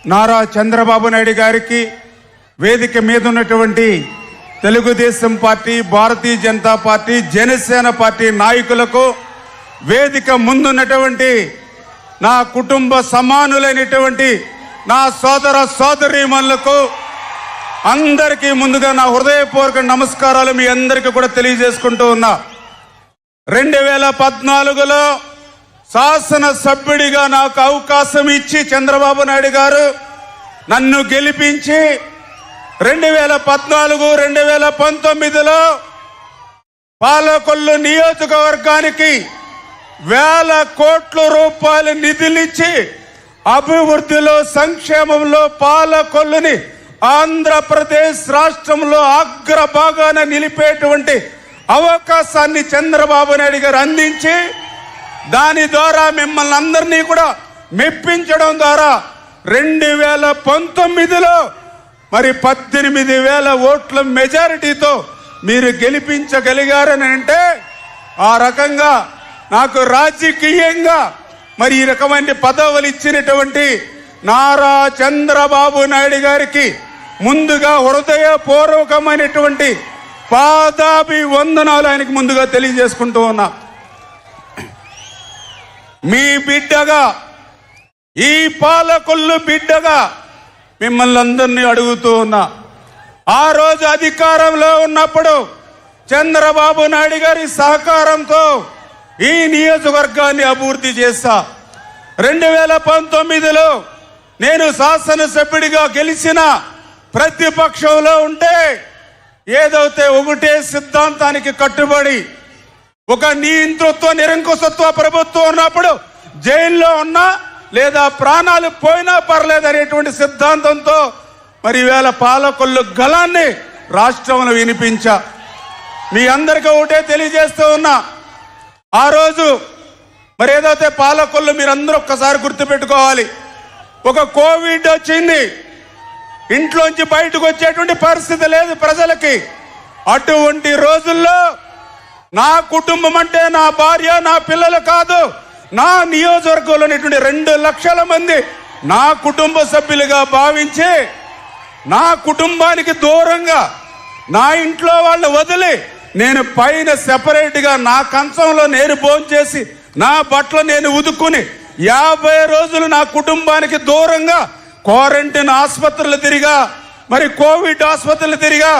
నారా చంద్రబాబు నాయుడు గారికి, వేదిక మీద ఉన్నటువంటి Telugu Desam party, Bharatiya Janata party, Janasena party నాయకులకు, వేదిక ముందున్నటువంటి నా కుటుంబ సమానులైనటువంటి నా సోదర సోదరీమణులకు అందరికీ ముందుగా నా హృదయపూర్వక నమస్కారాలు మీ అందరికీ కూడా తెలియజేసుకుంటూ ఉన్నా. 2014లో శాసనసభ్యుడిగా నాకు అవకాశం ఇచ్చి చంద్రబాబు నాయుడు గారు నన్ను గెలిపించి 2014, 2019లో పాలకొల్లు నియోజకవర్గానికి వేల కోట్ల రూపాయల నిధులిచ్చి అభివృద్ధిలో, సంక్షేమంలో పాలకొల్లుని ఆంధ్రప్రదేశ్ రాష్ట్రంలో అగ్రభాగాన నిలిపేటువంటి అవకాశాన్ని చంద్రబాబు నాయుడు గారు అందించి, దాని ద్వారా మిమ్మల్ని అందరినీ కూడా మెప్పించడం ద్వారా 2019లో మరి 18,000 ఓట్ల మెజారిటీతో మీరు గెలిపించగలిగారని అంటే, ఆ రకంగా నాకు రాజకీయంగా మరి ఈ రకమైన పదవులు ఇచ్చినటువంటి నారా చంద్రబాబు నాయుడు గారికి ముందుగా హృదయపూర్వకమైనటువంటి పాదాభివందనాలు ఆయనకు ముందుగా తెలియజేసుకుంటూ ఉన్నా. మీ బిడ్డగా, ఈ పాలకొల్లు బిడ్డగా మిమ్మల్ని అందరినీ అడుగుతూ ఉన్నా. ఆ రోజు అధికారంలో ఉన్నప్పుడు చంద్రబాబు నాయుడు గారి సహకారంతో ఈ నియోజకవర్గాన్ని అభివృద్ధి చేశా. 2019లో నేను శాసనసభ్యుడిగా గెలిచిన ప్రతిపక్షంలో ఉంటే ఏదైతే ఒకటే సిద్ధాంతానికి కట్టుబడి ఒక నియంతృత్వ నిరంకుశత్వ ప్రభుత్వం ఉన్నప్పుడు జైల్లో ఉన్నా లేదా ప్రాణాలు పోయినా పర్లేదు అనేటువంటి సిద్ధాంతంతో మరి ఈవేళ పాలకొల్లు గళాన్ని రాష్ట్రంలో వినిపించా. మీ అందరికీ ఒకటే తెలియజేస్తూ ఉన్నా, ఆ రోజు మరి ఏదైతే పాలకొల్లు మీరందరూ ఒక్కసారి గుర్తుపెట్టుకోవాలి, ఒక కోవిడ్ వచ్చింది, ఇంట్లోంచి బయటకు వచ్చేటువంటి పరిస్థితి లేదు ప్రజలకి. అటువంటి రోజుల్లో నా కుటుంబం అంటే నా భార్య, నా పిల్లలు కాదు, నా నియోజకవర్గంలో 2 లక్షల మంది నా కుటుంబ సభ్యులుగా భావించి, నా కుటుంబానికి దూరంగా నా ఇంట్లో వాళ్ళు వదిలి నేను పైన సెపరేట్గా నా కంచంలో నేను భోంచేసి నా బట్టలు నేను ఉదుక్కుని 50 రోజులు నా కుటుంబానికి దూరంగా క్వారంటైన్ ఆసుపత్రులు తిరిగా, మరి కోవిడ్ ఆసుపత్రులు తిరిగా,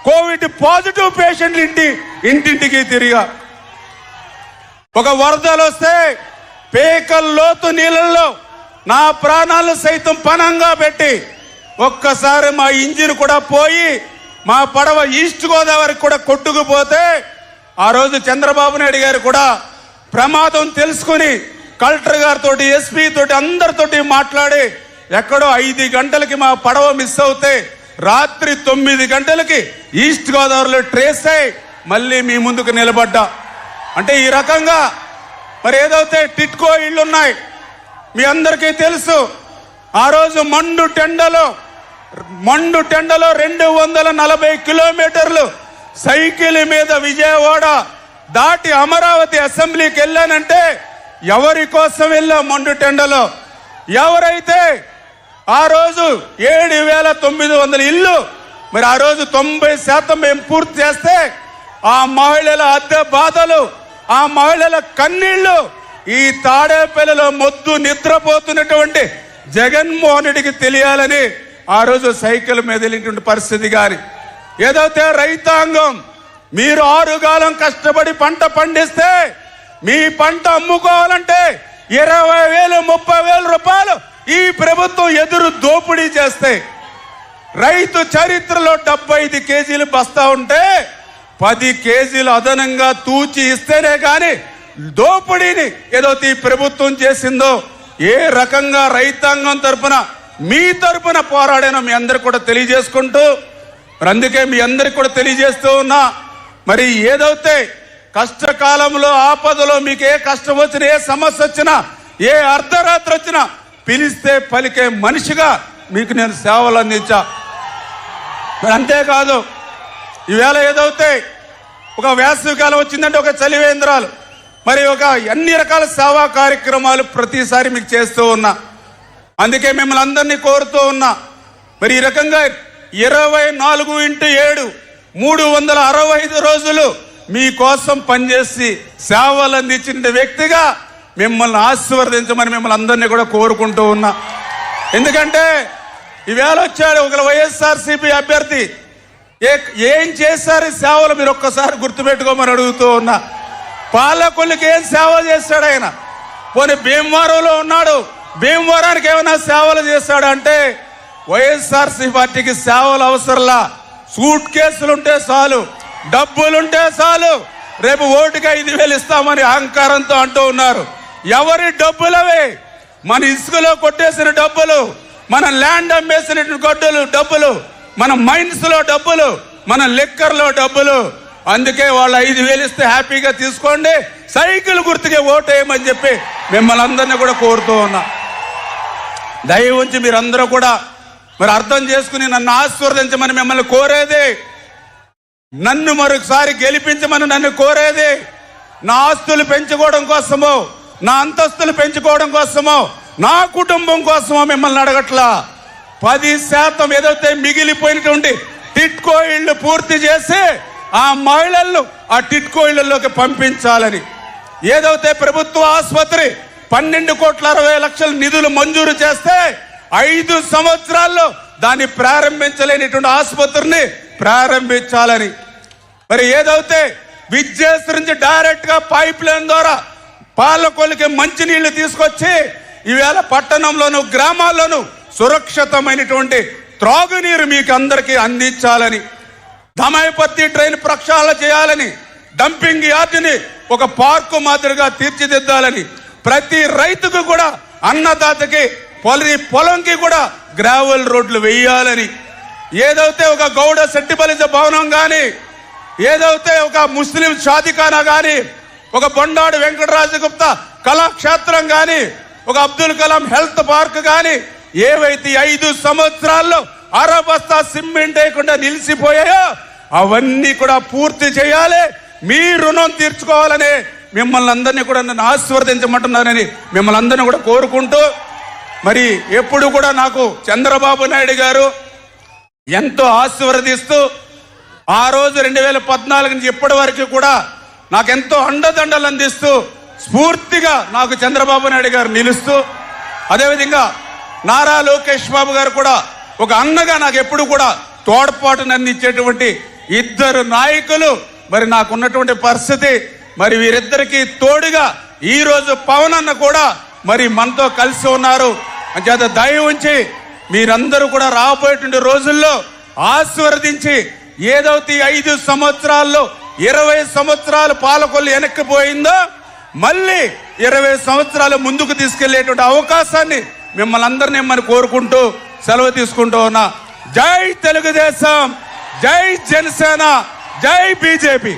కోవిడ్ పాజిటివ్ పేషెంట్లు ఇంటింటికి తిరిగా. ఒక వరదలు వస్తే పేకల్లోతు నీళ్ళల్లో నా ప్రాణాలు సైతం పణంగా పెట్టి ఒక్కసారి మా ఇంజిన్ కూడా పోయి మా పడవ ఈస్ట్ గోదావరికి కూడా కొట్టుకుపోతే, ఆ రోజు చంద్రబాబు నాయుడు గారు కూడా ప్రమాదం తెలుసుకుని కలెక్టర్ గారితో, ఎస్పీ తోటి అందరితోటి మాట్లాడి ఎక్కడో 5 గంటలకి మా పడవ మిస్ అవుతే రాత్రి 9 గంటలకి ఈస్ట్ గోదావరిలో ట్రేస్ అయి మళ్ళీ మీ ముందుకు నిలబడ్డా. అంటే ఈ రకంగా మరి ఏదైతే టిట్కో ఇళ్ళు ఉన్నాయి మీ అందరికీ తెలుసు. ఆ రోజు మండు టెండలో 240 కిలోమీటర్లు సైకిల్ మీద విజయవాడ దాటి అమరావతి అసెంబ్లీకి వెళ్ళానంటే ఎవరి కోసం వెళ్ళా? మండు టెండలో ఎవరైతే ఆ రోజు 7,900 ఇల్లు మరి ఆ రోజు 90% మేము పూర్తి చేస్తే, ఆ మహిళల అద్దె బాధలు, ఆ మహిళల కన్నీళ్లు ఈ తాడేపల్లిలో మొద్దు నిద్రపోతున్నటువంటి జగన్మోహన్ రెడ్డికి తెలియాలని ఆ రోజు సైకిల్ మీద వెళ్ళినటువంటి పరిస్థితి. కానీ ఏదైతే రైతాంగం మీరు 6 కాలం కష్టపడి పంట పండిస్తే మీ పంట అమ్ముకోవాలంటే 20,000, 30,000 రూపాయలు ఈ ప్రభుత్వం ఎదురు దోపిడీ చేస్తే, రైతు చరిత్రలో 75 కేజీలు బస్తా ఉంటే 10 కేజీలు అదనంగా తూచి ఇస్తేనే కానీ దోపిడీని ఏదైతే ఈ ప్రభుత్వం చేసిందో, ఏ రకంగా రైతాంగం తరపున మీ తరపున పోరాడానో మీ అందరికి కూడా తెలియజేసుకుంటూ, మరి అందుకే మీ అందరికి కూడా తెలియజేస్తూ ఉన్నా, మరి ఏదైతే కష్టకాలంలో ఆపదలో మీకు ఏ కష్టం వచ్చినా, ఏ సమస్య వచ్చినా, ఏ అర్ధరాత్రి వచ్చినా పిలిస్తే పలికే మనిషిగా మీకు నేను సేవలు అందించా. మరి అంతేకాదు, ఈవేళ ఏదైతే ఒక వేసవికాలం వచ్చిందంటే ఒక చలివేంద్రాలు, మరి ఒక అన్ని రకాల సేవా కార్యక్రమాలు ప్రతిసారి మీకు చేస్తూ ఉన్నా. అందుకే మిమ్మల్ని అందరినీ కోరుతూ ఉన్నా, మరి ఈ రకంగా 24x7 365 రోజులు మీకోసం పనిచేసి సేవలు అందించిన వ్యక్తిగా మిమ్మల్ని ఆశీర్వదించమని మిమ్మల్ని అందరినీ కూడా కోరుకుంటూ ఉన్నా. ఎందుకంటే ఈవేళ వచ్చాడు ఒక వైఎస్ఆర్సీపీ అభ్యర్థి, ఏం చేశారు ఈ సేవలు మీరు ఒక్కసారి గుర్తుపెట్టుకోమని అడుగుతూ ఉన్నా. పాలకొల్లుకి ఏం సేవ చేశాడు ఆయన? పోనీ భీమవరంలో ఉన్నాడు, భీమవరానికి ఏమైనా సేవలు చేశాడంటే వైఎస్ఆర్సీపీ పార్టీకి సేవలు అవసరంలా. సూట్ కేసులుంటే చాలు, డబ్బులుంటే చాలు, రేపు ఓటుకి 5,000 ఇస్తామని అహంకారంతో అంటూ ఉన్నారు. ఎవరి డబ్బులవే? మన ఇసుకలో కొట్టేసిన డబ్బులు, మన ల్యాండ్ అమ్మేసిన డబ్బులు, మన మైన్స్ లో డబ్బులు, మన లిక్కర్లో డబ్బులు. అందుకే వాళ్ళు 5,000 ఇస్తే హ్యాపీగా తీసుకోండి, సైకిల్ గుర్తుకే ఓటేయమని చెప్పి మిమ్మల్ని అందరినీ కూడా కోరుతూ ఉన్నా. దయ ఉంచి మీరందరూ కూడా మరి అర్థం చేసుకుని నన్ను ఆశీర్వదించమని మిమ్మల్ని కోరేది, నన్ను మరొకసారి గెలిపించమని నన్ను కోరేది. నా ఆస్తులు పెంచుకోవడం కోసమో, నా అంతస్తులు పెంచుకోవడం కోసమో, నా కుటుంబం కోసమో మిమ్మల్ని అడగట్లా. 10% ఏదైతే మిగిలిపోయినటువంటి టిట్కో ఇళ్లు పూర్తి చేసి ఆ మహిళలను ఆ టిట్కో ఇళ్లలోకి పంపించాలని, ఏదైతే ప్రభుత్వ ఆసుపత్రి 12,60,00,000 నిధులు మంజూరు చేస్తే 5 సంవత్సరాల్లో దాన్ని ప్రారంభించలేనిటువంటి ఆసుపత్రిని ప్రారంభించాలని, మరి ఏదైతే విద్యాశ్రీ నుంచి డైరెక్ట్ గా పైప్ లైన్ ద్వారా పాలకొల్లుకి మంచినీళ్లు తీసుకొచ్చి ఈవేళ పట్టణంలోను గ్రామాల్లోనూ సురక్షితమైనటువంటి త్రాగునీరు మీకు అందరికీ అందించాలని, దమాయిపత్తి ట్రైన్ ప్రక్షాళన చేయాలని, డంపింగ్ యార్డుని ఒక పార్కు మాదిరిగా తీర్చిదిద్దాలని, ప్రతి రైతుకు కూడా అన్నదాతకి పొలంకి కూడా గ్రావెల్ రోడ్లు వేయాలని, ఏదైతే ఒక గౌడ సెట్టిబలిజ భవనం గాని, ఏదైతే ఒక ముస్లిం షాదిఖానా గాని, ఒక బొండాడు వెంకటరాజగుప్త కళాక్షేత్రం గాని, ఒక అబ్దుల్ కలాం హెల్త్ పార్క్ గాని, ఏవైతే 5 సంవత్సరాల్లో అరబస్తా సిమెంట్ వేయకుండా నిలిచిపోయాయో అవన్నీ కూడా పూర్తి చేయాలి. మీ రుణం తీర్చుకోవాలని మిమ్మల్ని అందరినీ కూడా నన్ను ఆశీర్వదించమంటున్నానని మిమ్మల్ని అందరినీ కూడా కోరుకుంటూ, మరి ఎప్పుడు కూడా నాకు చంద్రబాబు నాయుడు గారు ఎంతో ఆశీర్వదిస్తూ, ఆ రోజు 2014 నుంచి ఇప్పటి వరకు కూడా నాకెంతో అండదండలు అందిస్తూ స్ఫూర్తిగా నాకు చంద్రబాబు నాయుడు గారు నిలుస్తూ, అదేవిధంగా నారా లోకేష్ బాబు గారు కూడా ఒక అన్నగా నాకు ఎప్పుడు కూడా తోడ్పాటును అందించేటువంటి 2 నాయకులు మరి నాకున్నటువంటి పరిస్థితి. మరి వీరిద్దరికి తోడుగా ఈ రోజు పవన్ అన్న కూడా మరి మనతో కలిసి ఉన్నారు. అంచేత దయ ఉంచి మీరందరూ కూడా రాబోయేటువంటి రోజుల్లో ఆశీర్వదించి, ఏదైతే 5 సంవత్సరాల్లో 20 సంవత్సరాలు పాలకొల్లు వెనక్కిపోయిందో మళ్ళీ 20 సంవత్సరాలు ముందుకు తీసుకెళ్లేటువంటి అవకాశాన్ని మిమ్మల్ని అందరినీ కోరుకుంటూ సెలవు తీసుకుంటూ ఉన్నా. జై తెలుగుదేశం, జై జనసేన, జై బీజేపీ.